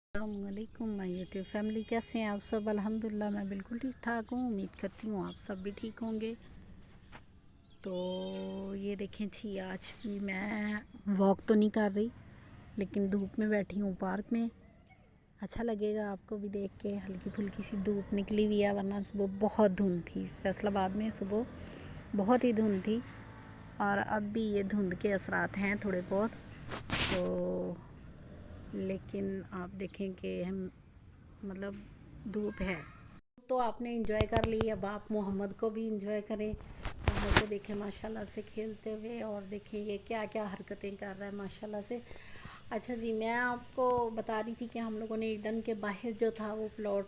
अस्सलामुअलैकुम my YouTube family, कैसे हैं आप सब। अल्हम्दुलिल्लाह मैं बिल्कुल ठीक ठाक हूँ। उम्मीद करती हूँ आप सब भी ठीक होंगे। तो ये देखें जी, आज भी मैं वॉक तो नहीं कर रही, लेकिन धूप में बैठी हूँ पार्क में। अच्छा लगेगा आपको भी देख के। हल्की फुल्की सी धूप निकली हुई है, वरना सुबह बहुत धुंध थी। फैसलाबाद में सुबह बहुत ही धुंध थी, और अब भी ये धुंध के असरात हैं थोड़े बहुत। तो लेकिन आप देखें कि हम मतलब धूप है तो आपने इंजॉय कर ली। अब आप मोहम्मद को भी इंजॉय करें। मोहम्मद को देखें माशाल्लाह से खेलते हुए, और देखें ये क्या क्या हरकतें कर रहा है माशाल्लाह से। अच्छा जी, मैं आपको बता रही थी कि हम लोगों ने ईडन के बाहर जो था वो प्लॉट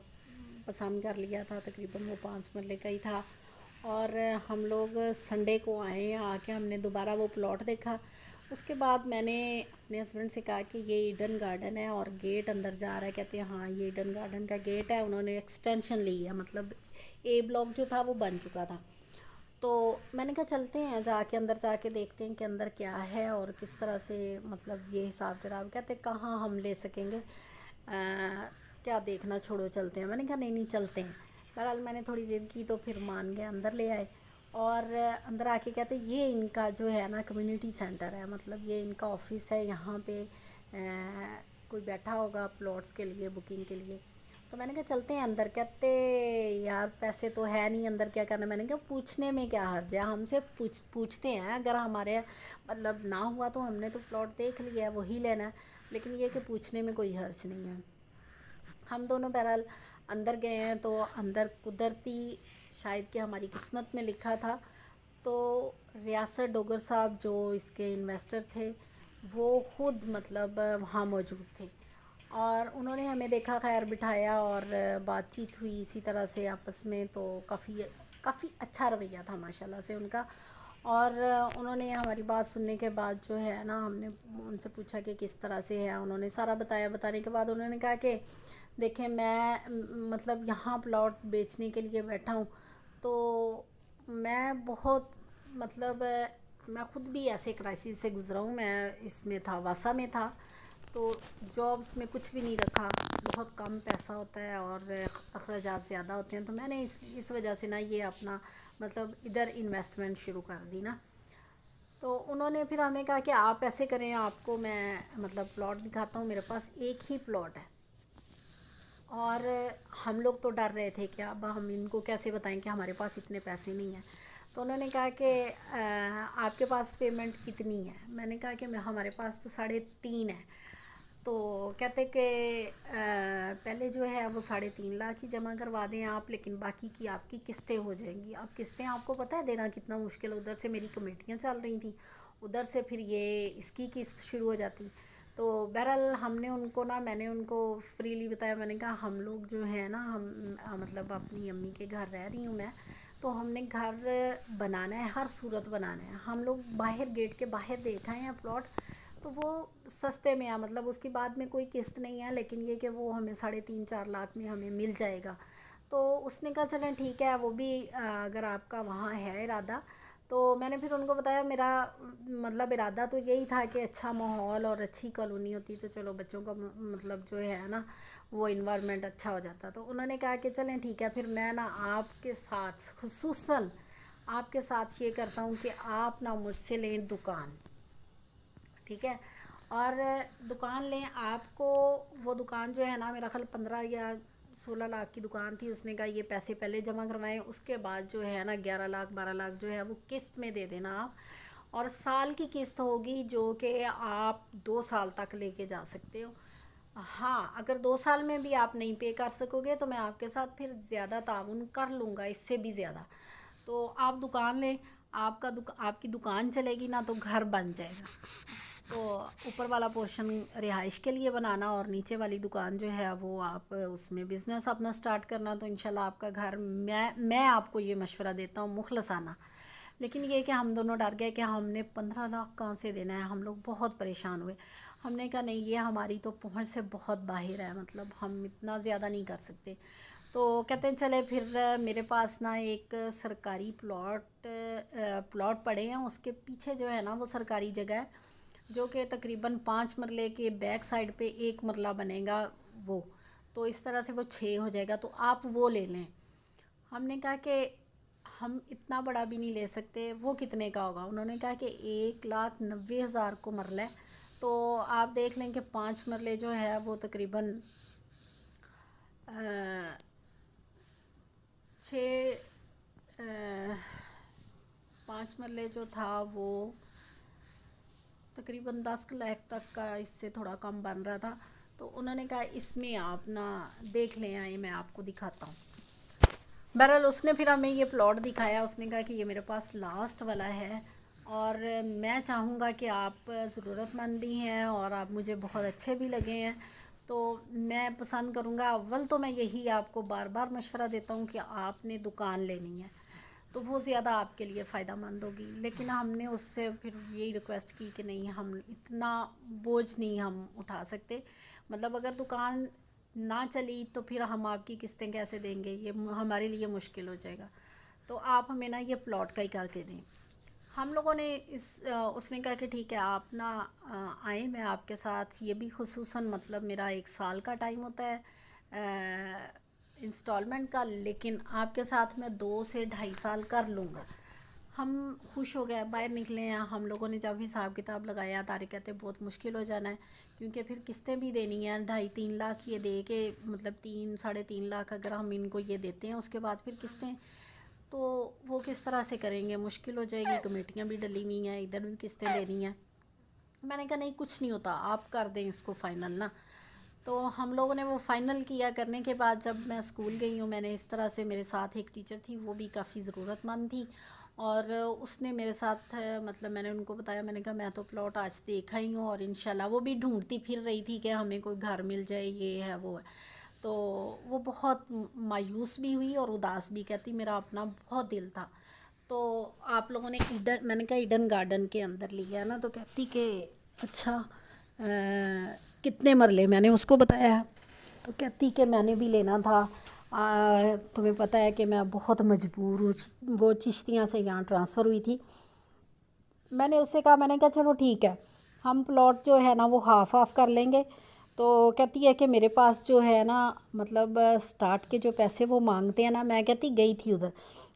पसंद कर लिया था। तकरीबन वो 5 मरले का ही था, और हम लोग संडे को आए, आके हमने दोबारा वो प्लॉट देखा। उसके बाद मैंने अपने हस्बैंड से कहा कि ये ईडन गार्डन है और गेट अंदर जा रहा है। कहते हैं हाँ ये ईडन गार्डन का गेट है। उन्होंने एक्सटेंशन ली है, मतलब ए ब्लॉक जो था वो बन चुका था। तो मैंने कहा चलते हैं, जाके अंदर जाके देखते हैं कि अंदर क्या है और किस तरह से मतलब ये हिसाब किताब। कहते कहाँ हम ले सकेंगे, क्या देखना, छोड़ो चलते हैं। मैंने कहा नहीं नहीं चलते हैं। बहरहाल मैंने थोड़ी ज़िद की तो फिर मान गए, अंदर ले आए। और अंदर आके कहते ये इनका जो है ना कम्युनिटी सेंटर है, मतलब ये इनका ऑफिस है। यहाँ पे कोई बैठा होगा प्लॉट्स के लिए, बुकिंग के लिए। तो मैंने कहा चलते हैं अंदर। कहते यार पैसे तो है नहीं, अंदर क्या करना। मैंने कहा पूछने में क्या हर्ज है, हमसे पूछते हैं। अगर हमारे मतलब ना हुआ तो हमने तो प्लॉट देख लिया है, वही लेना है। लेकिन ये कि पूछने में कोई हर्ज नहीं है। हम दोनों बहरहाल अंदर गए हैं। तो अंदर कुदरती शायद कि हमारी किस्मत में लिखा था। तो रियासत डोगर साहब जो इसके इन्वेस्टर थे वो ख़ुद मतलब वहाँ मौजूद थे, और उन्होंने हमें देखा, खैर बिठाया और बातचीत हुई इसी तरह से आपस में। तो काफ़ी अच्छा रवैया था माशाल्लाह से उनका। और उन्होंने हमारी बात सुनने के बाद जो है ना, हमने उनसे पूछा कि किस तरह से है। उन्होंने सारा बताया। बताने के बाद उन्होंने कहा कि देखें मैं मतलब यहाँ प्लॉट बेचने के लिए बैठा हूँ। तो मैं बहुत मतलब मैं ख़ुद भी ऐसे क्राइसिस से गुज़रा हूँ। मैं इसमें था, वासा में था। तो जॉब्स में कुछ भी नहीं रखा, बहुत कम पैसा होता है और अखराजात ज़्यादा होते हैं। तो मैंने इस वजह से ना ये अपना मतलब इधर इन्वेस्टमेंट शुरू कर दी ना। तो उन्होंने फिर हमें कहा कि आप ऐसे करें, आपको मैं मतलब प्लॉट दिखाता हूँ। मेरे पास एक ही प्लॉट है, और हम लोग तो डर रहे थे कि अब हम इनको कैसे बताएं कि हमारे पास इतने पैसे नहीं हैं। तो उन्होंने कहा कि आपके पास पेमेंट कितनी है। मैंने कहा कि हमारे पास तो 3.5 है। तो कहते कि पहले जो है वो 3.5 लाख ही जमा करवा दें आप, लेकिन बाकी की आपकी किस्तें हो जाएंगी। अब किस्तें आपको पता है देना कितना मुश्किल है। उधर से मेरी कमेटियाँ चल रही थी, उधर से फिर ये इसकी किस्त शुरू हो जाती। तो बहरहाल हमने उनको ना, मैंने उनको फ्रीली बताया। मैंने कहा हम लोग जो है ना, हम मतलब अपनी अम्मी के घर रह रही हूँ मैं। तो हमने घर बनाना है, हर सूरत बनाना है। हम लोग बाहर गेट के बाहर देखा है प्लॉट, तो वो सस्ते में है, मतलब उसकी बाद में कोई किस्त नहीं है। लेकिन ये कि वो हमें 3.5-4 लाख में हमें मिल जाएगा। तो उसने कहा चलें ठीक है, वो भी अगर आपका वहाँ है इरादा। तो मैंने फिर उनको बताया मेरा मतलब इरादा तो यही था कि अच्छा माहौल और अच्छी कॉलोनी होती तो चलो बच्चों का मतलब जो है ना वो इन्वायरमेंट अच्छा हो जाता। तो उन्होंने कहा कि चलें ठीक है, फिर मैं ना आपके साथ खुसूसन आपके साथ ये करता हूँ कि आप ना मुझसे लें दुकान, ठीक है। और दुकान लें आपको। वो दुकान जो है ना, मेरा ख्याल 15 या 16 लाख की दुकान थी। उसने कहा ये पैसे पहले जमा करवाएं, उसके बाद जो है ना 11 लाख 12 लाख जो है वो किस्त में दे देना आप। और साल की किस्त होगी जो कि आप 2 साल तक लेके जा सकते हो। हाँ, अगर 2 साल में भी आप नहीं पे कर सकोगे तो मैं आपके साथ फिर ज़्यादा ताउन कर लूँगा, इससे भी ज़्यादा। तो आप दुकान लें, आपकी दुकान चलेगी ना तो घर बन जाएगा। तो ऊपर वाला पोर्शन रिहाइश के लिए बनाना, और नीचे वाली दुकान जो है वो आप उसमें बिज़नेस अपना स्टार्ट करना। तो इंशाल्लाह आपका घर, मैं आपको ये मशवरा देता हूँ मुखलसाना। लेकिन ये कि हम दोनों डर गए कि हमने 15 लाख कहाँ से देना है। हम लोग बहुत परेशान हुए। हमने कहा नहीं, ये हमारी तो पहुंच से बहुत बाहर है, मतलब हम इतना ज़्यादा नहीं कर सकते। तो कहते हैं चले फिर मेरे पास ना एक सरकारी प्लॉट पड़े हैं, उसके पीछे जो है ना वो सरकारी जगह है। جو کہ تقریباً 5 مرلے کے بیک سائڈ پہ 1 مرلہ بنے گا وہ، تو اس طرح سے وہ 6 ہو جائے گا، تو آپ وہ لے لیں۔ ہم نے کہا کہ ہم اتنا بڑا بھی نہیں لے سکتے، وہ کتنے کا ہوگا؟ انہوں نے کہا کہ 1,90,000 کو مرلہ ہے، تو آپ دیکھ لیں کہ 5 مرلے جو ہے وہ تقریباً 5 مرلے جو تھا وہ تقریباً 10 لاکھ تک کا، اس سے تھوڑا کم بن رہا تھا، تو انہوں نے کہا اس میں آپ نا دیکھ لیں، آئیں میں آپ کو دکھاتا ہوں۔ بہرحال اس نے پھر ہمیں یہ پلاٹ دکھایا، اس نے کہا کہ یہ میرے پاس لاسٹ والا ہے اور میں چاہوں گا کہ آپ ضرورت مند بھی ہیں اور آپ مجھے بہت اچھے بھی لگے ہیں، تو میں پسند کروں گا۔ اول تو میں یہی آپ کو بار بار مشورہ دیتا ہوں کہ آپ نے دکان لینی ہے تو وہ زیادہ آپ کے لیے فائدہ مند ہوگی، لیکن ہم نے اس سے پھر یہی ریکویسٹ کی کہ نہیں، ہم اتنا بوجھ نہیں ہم اٹھا سکتے، مطلب اگر دکان نہ چلی تو پھر ہم آپ کی قسطیں کیسے دیں گے، یہ ہمارے لیے مشکل ہو جائے گا، تو آپ ہمیں نا یہ پلاٹ کا ہی کر کے دیں۔ ہم لوگوں نے اس نے کہا کہ ٹھیک ہے آپ نا آئیں، میں آپ کے ساتھ، یہ بھی خصوصاً مطلب میرا 1 سال کا ٹائم ہوتا ہے انسٹالمنٹ کا، لیکن آپ کے ساتھ میں 2 سے 2.5 سال کر لوں گا۔ ہم خوش ہو گئے، باہر نکلے ہیں۔ ہم لوگوں نے جب حساب کتاب لگایا، طارق کہتے بہت مشکل ہو جانا ہے کیونکہ پھر قسطیں بھی دینی ہیں، 2.5-3 لاکھ یہ دے کے، مطلب 3-3.5 لاکھ اگر ہم ان کو یہ دیتے ہیں، اس کے بعد پھر قسطیں، تو وہ کس طرح سے کریں گے، مشکل ہو جائے گی، کمیٹیاں بھی ڈلی ہوئی ہیں، ادھر بھی قسطیں دینی ہیں۔ میں نے کہا نہیں کچھ نہیں ہوتا، آپ کر دیں اس کو فائنل نا۔ تو ہم لوگوں نے وہ فائنل کیا۔ کرنے کے بعد جب میں اسکول گئی ہوں، میں نے اس طرح سے، میرے ساتھ ایک ٹیچر تھی، وہ بھی کافی ضرورت مند تھی، اور اس نے میرے ساتھ مطلب میں نے ان کو بتایا، میں نے کہا میں تو پلاٹ آج دیکھا ہی ہوں، اور انشاءاللہ وہ بھی ڈھونڈتی پھر رہی تھی کہ ہمیں کوئی گھر مل جائے، یہ ہے وہ ہے، تو وہ بہت مایوس بھی ہوئی اور اداس بھی، کہتی میرا اپنا بہت دل تھا۔ تو آپ لوگوں نے ایڈن، میں نے کہا ایڈن گارڈن کے اندر لیا نا، تو کہتی کہ اچھا کتنے مرلے، میں نے اس کو بتایا، تو کہتی کہ میں نے بھی لینا تھا، تمہیں پتہ ہے کہ میں بہت مجبور ہوں، وہ چشتیاں سے یہاں ٹرانسفر ہوئی تھی۔ میں نے اس سے کہا، میں نے کہا چلو ٹھیک ہے، ہم پلاٹ جو ہے نا وہ ہاف آف کر لیں گے۔ تو کہتی ہے کہ میرے پاس جو ہے نا مطلب سٹارٹ کے جو پیسے وہ مانگتے ہیں نا، میں کہتی گئی تھی ادھر،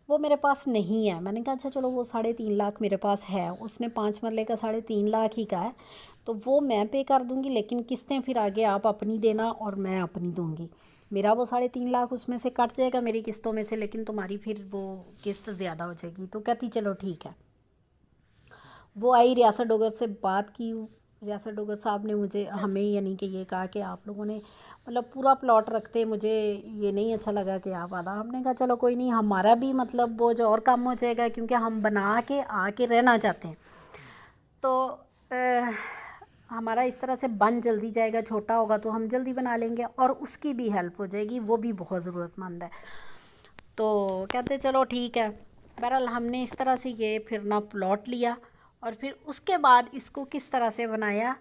وہ میرے پاس نہیں ہے۔ میں نے کہا اچھا چلو وہ 3.5 لاکھ میرے پاس ہے، اس نے 5 مرلے کا 3.5 لاکھ ہی کا ہے، تو وہ میں پے کر دوں گی، لیکن قسطیں پھر آگے آپ اپنی دینا اور میں اپنی دوں گی، میرا وہ 3.5 لاکھ اس میں سے کٹ جائے گا میری قسطوں میں سے، لیکن تمہاری پھر وہ قسط زیادہ ہو جائے گی۔ تو کہتی چلو ٹھیک ہے۔ وہ آئی، ریاست ڈوگر سے بات کی، ریاست ڈوگر صاحب نے ہمیں یعنی کہ یہ کہا کہ آپ لوگوں نے مطلب پورا پلاٹ رکھتے، مجھے یہ نہیں اچھا لگا کہ آپ آدھا۔ ہم نے کہا چلو کوئی نہیں، ہمارا بھی مطلب بوجھ اور کم ہو جائے گا، کیونکہ ہم بنا کے آ کے رہنا چاہتے ہیں، تو ہمارا اس طرح سے بن جلدی جائے گا، چھوٹا ہوگا تو ہم جلدی بنا لیں گے، اور اس کی بھی ہیلپ ہو جائے گی، وہ بھی بہت ضرورت مند ہے۔ تو کہتے چلو ٹھیک ہے۔ بہرحال ہم نے اس طرح سے یہ پھر نا پلاٹ لیا، اور پھر اس کے بعد اس کو کس طرح سے بنایا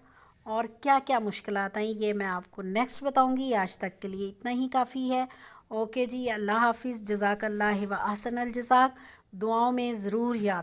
اور کیا کیا مشکلات آئیں، یہ میں آپ کو نیکسٹ بتاؤں گی۔ آج تک کے لیے اتنا ہی کافی ہے۔ اوکے جی، اللہ حافظ، جزاک اللہ و احسن الجزاک، دعاؤں میں ضرور یاد